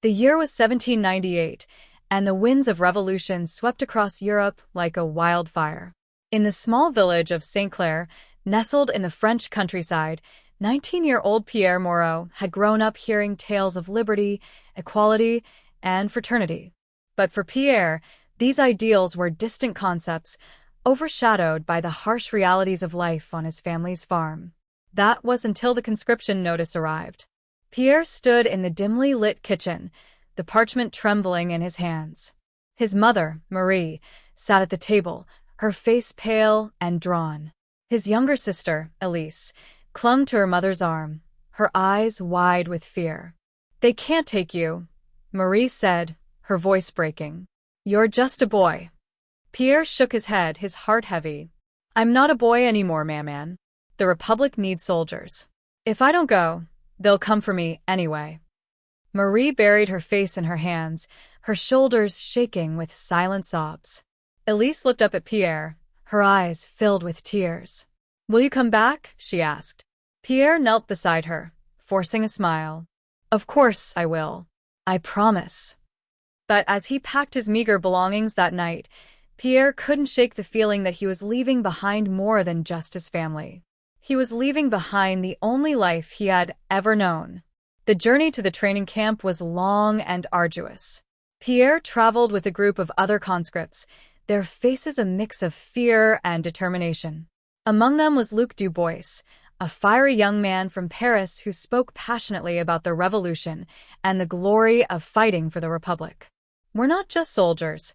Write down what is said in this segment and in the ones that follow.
The year was 1798, and the winds of revolution swept across Europe like a wildfire. In the small village of St. Clair, nestled in the French countryside, 19-year-old Pierre Moreau had grown up hearing tales of liberty, equality, and fraternity. But for Pierre, these ideals were distant concepts, overshadowed by the harsh realities of life on his family's farm. That was until the conscription notice arrived. Pierre stood in the dimly lit kitchen, the parchment trembling in his hands. His mother, Marie, sat at the table, her face pale and drawn. His younger sister, Elise, clung to her mother's arm, her eyes wide with fear. "They can't take you," Marie said, her voice breaking. "You're just a boy." Pierre shook his head, his heart heavy. "I'm not a boy anymore, Maman. The Republic needs soldiers. If I don't go, they'll come for me anyway." Marie buried her face in her hands, her shoulders shaking with silent sobs. Elise looked up at Pierre, her eyes filled with tears. "Will you come back?" she asked. Pierre knelt beside her, forcing a smile. "Of course I will. I promise." But as he packed his meager belongings that night, Pierre couldn't shake the feeling that he was leaving behind more than just his family. He was leaving behind the only life he had ever known. The journey to the training camp was long and arduous. Pierre traveled with a group of other conscripts, their faces a mix of fear and determination. Among them was Luc Dubois, a fiery young man from Paris who spoke passionately about the revolution and the glory of fighting for the Republic. "We're not just soldiers,"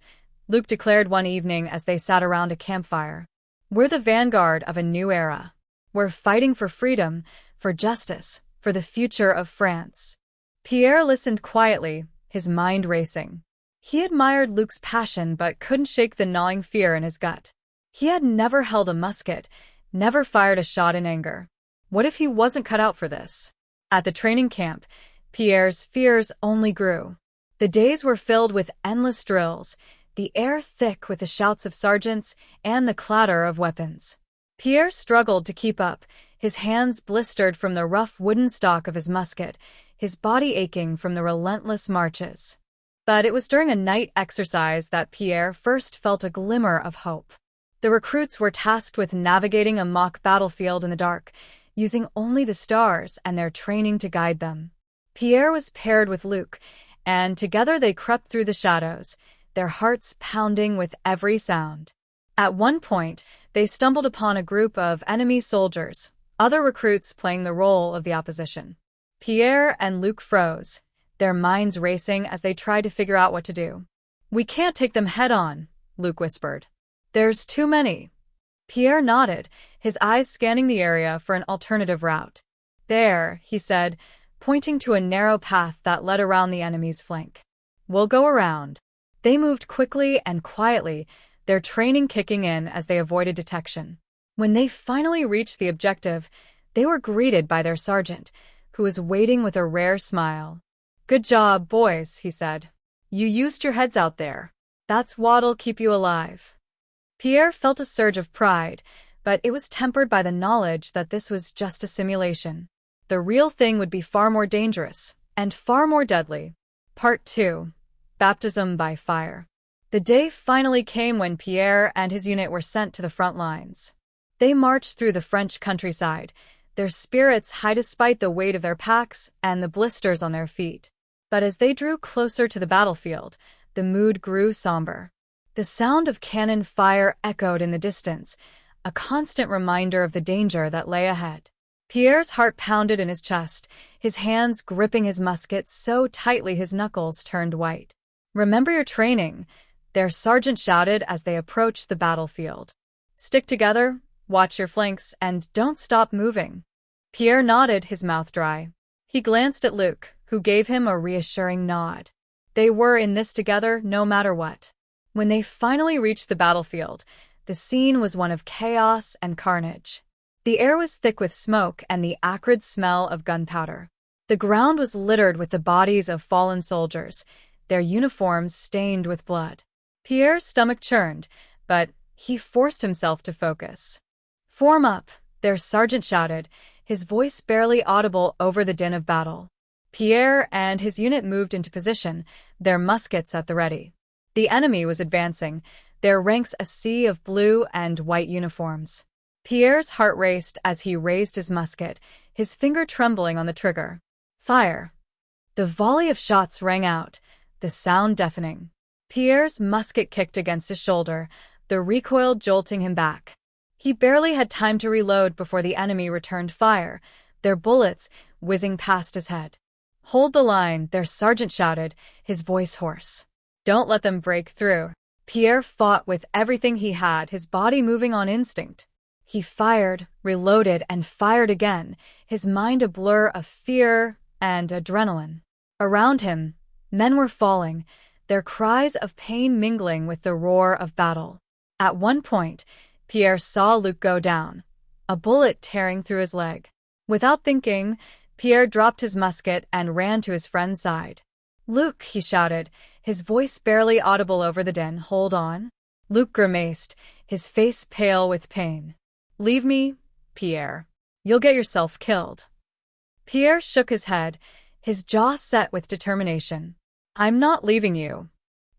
Luc declared one evening as they sat around a campfire. "We're the vanguard of a new era. We're fighting for freedom, for justice, for the future of France." Pierre listened quietly, his mind racing. He admired Luc's passion but couldn't shake the gnawing fear in his gut. He had never held a musket, never fired a shot in anger. What if he wasn't cut out for this? At the training camp, Pierre's fears only grew. The days were filled with endless drills, the air thick with the shouts of sergeants and the clatter of weapons. Pierre struggled to keep up, his hands blistered from the rough wooden stock of his musket, his body aching from the relentless marches. But it was during a night exercise that Pierre first felt a glimmer of hope. The recruits were tasked with navigating a mock battlefield in the dark, using only the stars and their training to guide them. Pierre was paired with Luc, and together they crept through the shadows, their hearts pounding with every sound. At one point, they stumbled upon a group of enemy soldiers, other recruits playing the role of the opposition. Pierre and Luc froze, their minds racing as they tried to figure out what to do. "We can't take them head-on," Luc whispered. "There's too many." Pierre nodded, his eyes scanning the area for an alternative route. "There," he said, pointing to a narrow path that led around the enemy's flank. "We'll go around." They moved quickly and quietly, their training kicking in as they avoided detection. When they finally reached the objective, they were greeted by their sergeant, who was waiting with a rare smile. "Good job, boys," he said. "You used your heads out there. That's what'll keep you alive." Pierre felt a surge of pride, but it was tempered by the knowledge that this was just a simulation. The real thing would be far more dangerous, and far more deadly. Part 2. Baptism by Fire. The day finally came when Pierre and his unit were sent to the front lines. They marched through the French countryside, their spirits high despite the weight of their packs and the blisters on their feet. But as they drew closer to the battlefield, the mood grew somber. The sound of cannon fire echoed in the distance, a constant reminder of the danger that lay ahead. Pierre's heart pounded in his chest, his hands gripping his musket so tightly his knuckles turned white. "Remember your training," their sergeant shouted as they approached the battlefield. "Stick together, watch your flanks, and don't stop moving." Pierre nodded, his mouth dry. He glanced at Luc, who gave him a reassuring nod. They were in this together no matter what. When they finally reached the battlefield, the scene was one of chaos and carnage. The air was thick with smoke and the acrid smell of gunpowder. The ground was littered with the bodies of fallen soldiers, their uniforms stained with blood. Pierre's stomach churned, but he forced himself to focus. "Form up," their sergeant shouted, his voice barely audible over the din of battle. Pierre and his unit moved into position, their muskets at the ready. The enemy was advancing, their ranks a sea of blue and white uniforms. Pierre's heart raced as he raised his musket, his finger trembling on the trigger. Fire! The volley of shots rang out, the sound deafening. Pierre's musket kicked against his shoulder, the recoil jolting him back. He barely had time to reload before the enemy returned fire, their bullets whizzing past his head. "Hold the line," their sergeant shouted, his voice hoarse. "Don't let them break through." Pierre fought with everything he had, his body moving on instinct. He fired, reloaded, and fired again, his mind a blur of fear and adrenaline. Around him, men were falling, their cries of pain mingling with the roar of battle. At one point, Pierre saw Luc go down, a bullet tearing through his leg. Without thinking, Pierre dropped his musket and ran to his friend's side. "Luc," he shouted, his voice barely audible over the din. "Hold on." Luc grimaced, his face pale with pain. "Leave me, Pierre. You'll get yourself killed." Pierre shook his head, his jaw set with determination. "I'm not leaving you."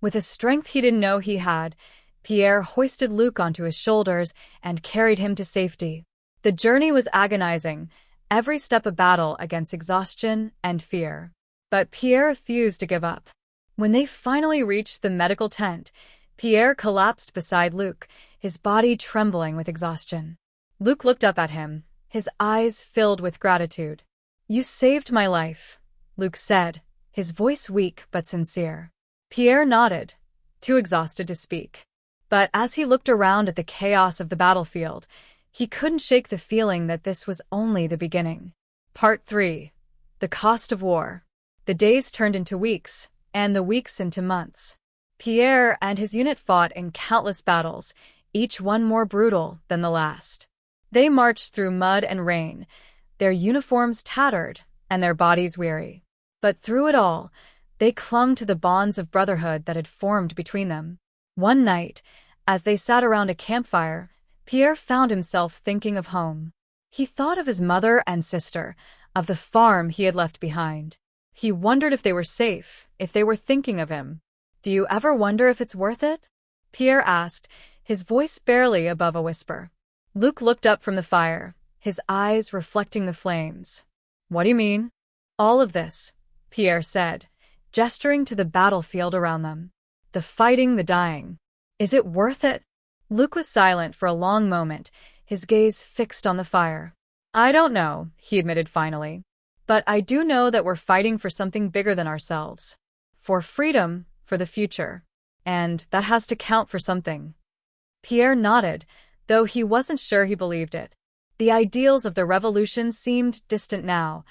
With a strength he didn't know he had, Pierre hoisted Luc onto his shoulders and carried him to safety. The journey was agonizing, every step a battle against exhaustion and fear. But Pierre refused to give up. When they finally reached the medical tent, Pierre collapsed beside Luc, his body trembling with exhaustion. Luc looked up at him, his eyes filled with gratitude. "You saved my life," Luc said, his voice weak but sincere. Pierre nodded, too exhausted to speak. But as he looked around at the chaos of the battlefield, he couldn't shake the feeling that this was only the beginning. Part 3. The Cost of War. The days turned into weeks, and the weeks into months. Pierre and his unit fought in countless battles, each one more brutal than the last. They marched through mud and rain, their uniforms tattered and their bodies weary. But through it all, they clung to the bonds of brotherhood that had formed between them. One night, as they sat around a campfire, Pierre found himself thinking of home. He thought of his mother and sister, of the farm he had left behind. He wondered if they were safe, if they were thinking of him. "Do you ever wonder if it's worth it?" Pierre asked, his voice barely above a whisper. Luc looked up from the fire, his eyes reflecting the flames. "What do you mean?" "All of this," Pierre said, gesturing to the battlefield around them. "The fighting, the dying. Is it worth it?" Luc was silent for a long moment, his gaze fixed on the fire. "I don't know," he admitted finally. "But I do know that we're fighting for something bigger than ourselves. For freedom, for the future. And that has to count for something." Pierre nodded, though he wasn't sure he believed it. The ideals of the revolution seemed distant now,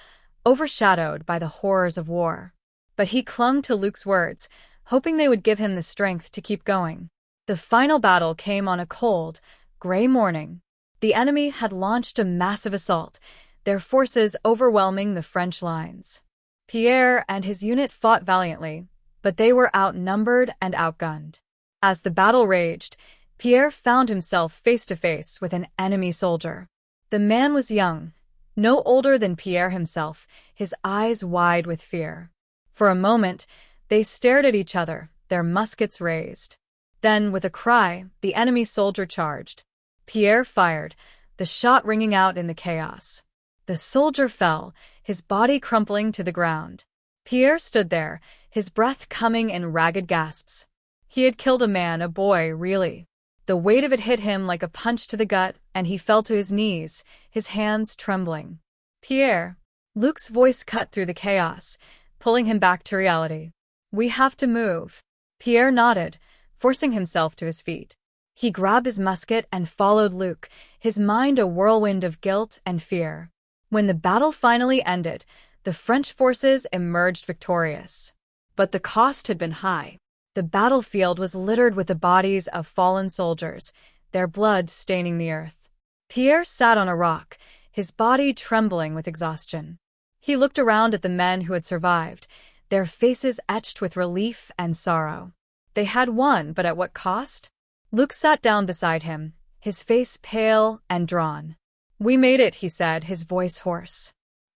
overshadowed by the horrors of war. But he clung to Luc's words, hoping they would give him the strength to keep going. The final battle came on a cold, gray morning. The enemy had launched a massive assault, their forces overwhelming the French lines. Pierre and his unit fought valiantly, but they were outnumbered and outgunned. As the battle raged, Pierre found himself face to face with an enemy soldier. The man was young, no older than Pierre himself, his eyes wide with fear. For a moment, they stared at each other, their muskets raised. Then, with a cry, the enemy soldier charged. Pierre fired, the shot ringing out in the chaos. The soldier fell, his body crumpling to the ground. Pierre stood there, his breath coming in ragged gasps. He had killed a man, a boy, really. The weight of it hit him like a punch to the gut, and he fell to his knees, his hands trembling. "Pierre," Luc's voice cut through the chaos, pulling him back to reality. "We have to move." Pierre nodded, forcing himself to his feet. He grabbed his musket and followed Luc, his mind a whirlwind of guilt and fear. When the battle finally ended, the French forces emerged victorious. But the cost had been high. The battlefield was littered with the bodies of fallen soldiers, their blood staining the earth. Pierre sat on a rock, his body trembling with exhaustion. He looked around at the men who had survived, their faces etched with relief and sorrow. They had won, but at what cost? Luc sat down beside him, his face pale and drawn. "We made it," he said, his voice hoarse.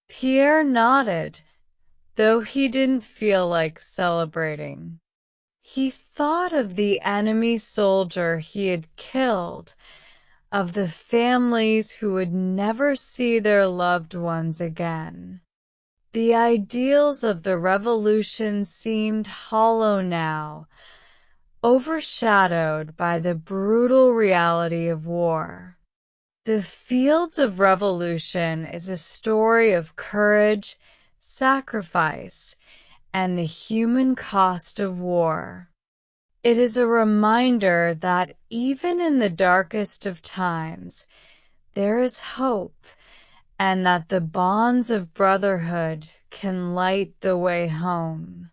Pierre nodded. though he didn't feel like celebrating. He thought of the enemy soldier he had killed, of the families who would never see their loved ones again. The ideals of the revolution seemed hollow now, overshadowed by the brutal reality of war. The Fields of Revolution is a story of courage, sacrifice, and the human cost of war. It is a reminder that even in the darkest of times, there is hope, and that the bonds of brotherhood can light the way home.